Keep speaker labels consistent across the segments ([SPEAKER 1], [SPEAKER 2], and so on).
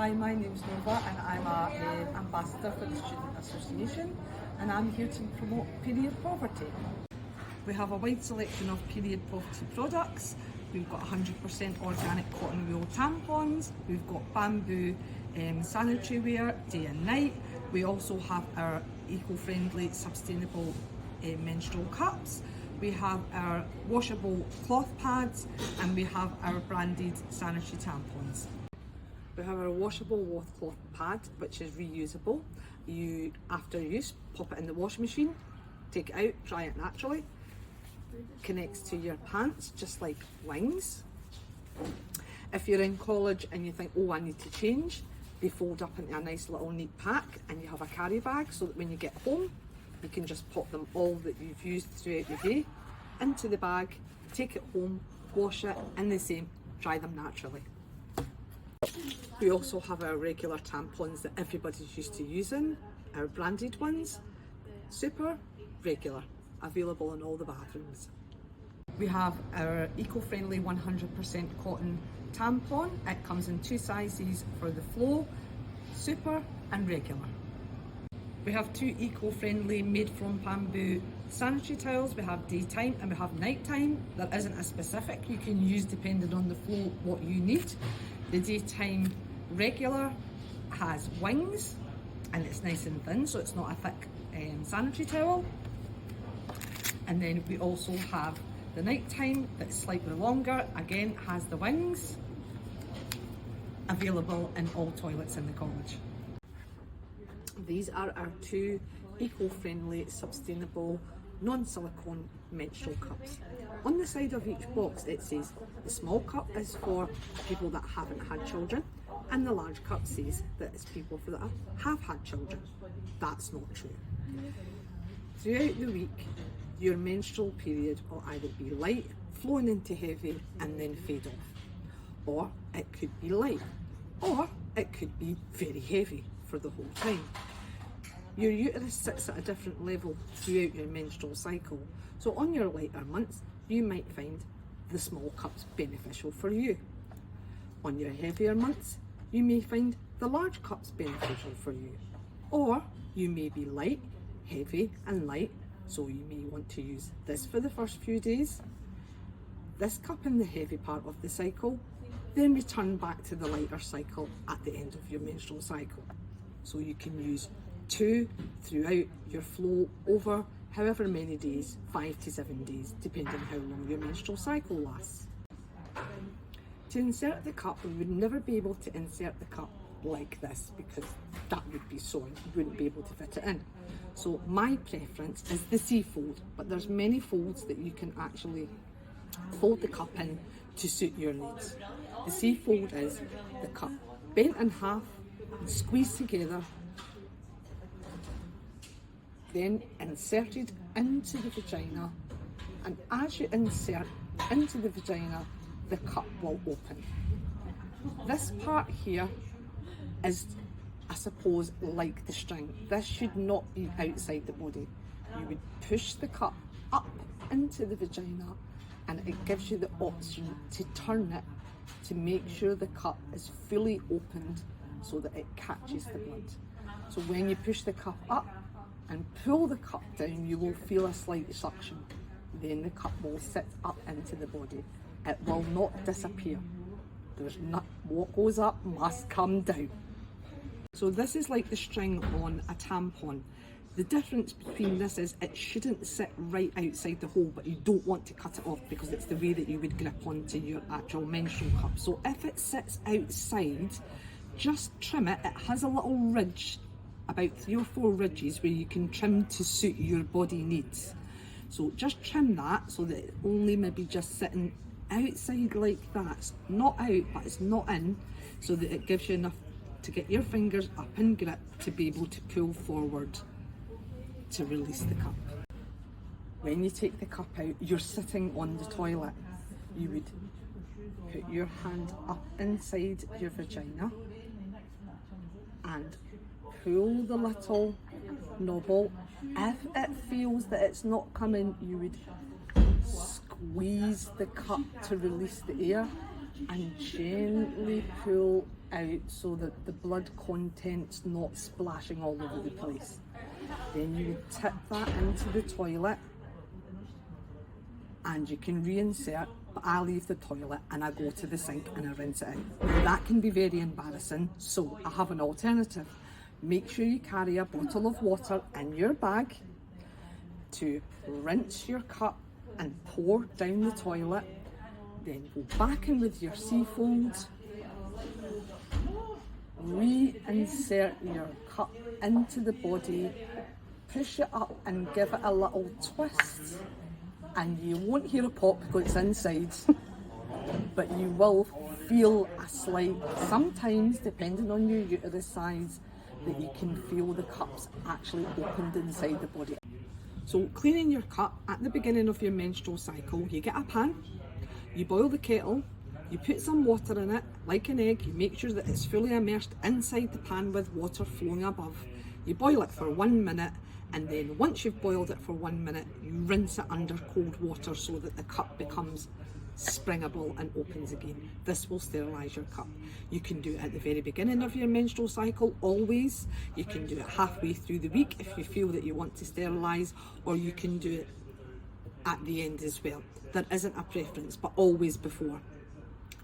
[SPEAKER 1] Hi, my name's Nova and I'm an ambassador for the Student Association and I'm here to promote period poverty. We have a wide selection of period poverty products. We've got 100% organic cotton wool tampons, we've got bamboo sanitary wear day and night. We also have our eco-friendly sustainable menstrual cups. We have our washable cloth pads and we have our branded sanitary tampons. We have our washable cloth pad, which is reusable. You, after use, pop it in the washing machine, take it out, dry it naturally. Connects to your pants, just like wings. If you're in college and you think, oh, I need to change, they fold up into a nice little neat pack and you have a carry bag so that when you get home, you can just pop them all that you've used throughout the day into the bag, take it home, wash it, and the same, dry them naturally. We also have our regular tampons that everybody's used to using, our branded ones, super, regular, available in all the bathrooms. We have our eco-friendly 100% cotton tampon. It comes in two sizes for the flow, super and regular. We have two eco-friendly made from bamboo sanitary towels. We have daytime and we have nighttime. There isn't a specific, you can use depending on the flow what you need. The daytime regular has wings and it's nice and thin, so it's not a thick sanitary towel. And then we also have the nighttime that's slightly longer, again has the wings, available in all toilets in the college. These are our two eco-friendly, sustainable, non-silicone menstrual cups. On the side of each box it says the small cup is for people that haven't had children and the large cup says that it's people that have had children. That's not true. Throughout the week, your menstrual period will either be light, flowing into heavy and then fade off. Or it could be light, or it could be very heavy for the whole time. Your uterus sits at a different level throughout your menstrual cycle, so on your lighter months you might find the small cups beneficial for you. On your heavier months you may find the large cups beneficial for you. Or you may be light, heavy and light, so you may want to use this for the first few days, this cup in the heavy part of the cycle, then return back to the lighter cycle at the end of your menstrual cycle. So you can use two throughout your flow over however many days, 5 to 7 days, depending how long your menstrual cycle lasts. To insert the cup, we would never be able to insert the cup like this because that would be sewing, you wouldn't be able to fit it in. So my preference is the C-fold, but there's many folds that you can actually fold the cup in to suit your needs. The C-fold is the cup bent in half and squeezed together, then inserted into the vagina, and as you insert into the vagina, the cup will open. This part here is, I suppose, like the string. This should not be outside the body. You would push the cup up into the vagina and it gives you the option to turn it to make sure the cup is fully opened so that it catches the blood. So when you push the cup up and pull the cup down, you will feel a slight suction. Then the cup will sit up into the body. It will not disappear. There's not, what goes up must come down. So this is like the string on a tampon. The difference between this is it shouldn't sit right outside the hole, but you don't want to cut it off because it's the way that you would grip onto your actual menstrual cup. So if it sits outside, just trim it. It has a little ridge, about 3 or 4 ridges where you can trim to suit your body needs. So just trim that so that it only maybe just sitting outside like that. It's not out, but it's not in, so that it gives you enough to get your fingers up and grip to be able to pull forward to release the cup. When you take the cup out, you're sitting on the toilet. You would put your hand up inside your vagina and pull the little knobble. If it feels that it's not coming, you would squeeze the cup to release the air. and gently pull out so that the blood content's not splashing all over the place. Then you would tip that into the toilet and you can reinsert, but I leave the toilet and I go to the sink and I rinse it out. Now, that can be very embarrassing, so I have an alternative. Make sure you carry a bottle of water in your bag to rinse your cup and pour down the toilet. Then go back in with your Seafold, reinsert your cup into the body, push it up and give it a little twist, and you won't hear a pop because it's inside, but you will feel a slight, sometimes depending on your uterus size, that you can feel the cups actually opened inside the body. So cleaning your cup at the beginning of your menstrual cycle, you get a pan, you boil the kettle, you put some water in it, like an egg, you make sure that it's fully immersed inside the pan with water flowing above. You boil it for 1 minute, and then once you've boiled it for 1 minute, you rinse it under cold water so that the cup becomes springable and opens again. This will sterilise your cup. You can do it at the very beginning of your menstrual cycle, always. You can do it halfway through the week if you feel that you want to sterilise, or you can do it at the end as well. There isn't a preference, but always before.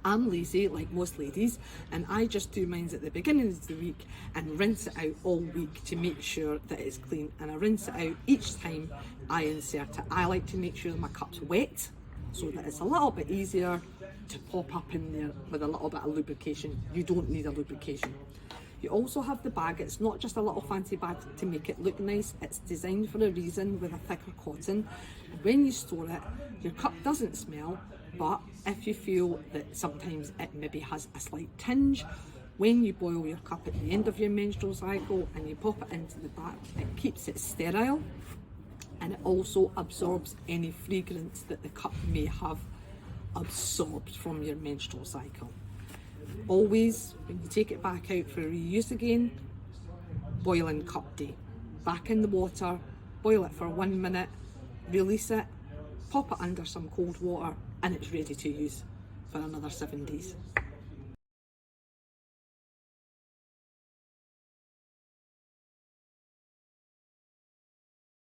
[SPEAKER 1] I'm lazy, like most ladies, and I just do mine at the beginning of the week and rinse it out all week to make sure that it's clean. And I rinse it out each time I insert it. I like to make sure my cup's wet so that it's a little bit easier to pop up in there with a little bit of lubrication. You don't need a lubrication. You also have the bag. It's not just a little fancy bag to make it look nice. It's designed for a reason, with a thicker cotton. When you store it, your cup doesn't smell, but if you feel that sometimes it maybe has a slight tinge, when you boil your cup at the end of your menstrual cycle and you pop it into the bag, it keeps it sterile, and it also absorbs any fragrance that the cup may have absorbed from your menstrual cycle. Always, when you take it back out for reuse again, boiling cup day. Back in the water, boil it for 1 minute, release it, pop it under some cold water, and it's ready to use for another 7 days.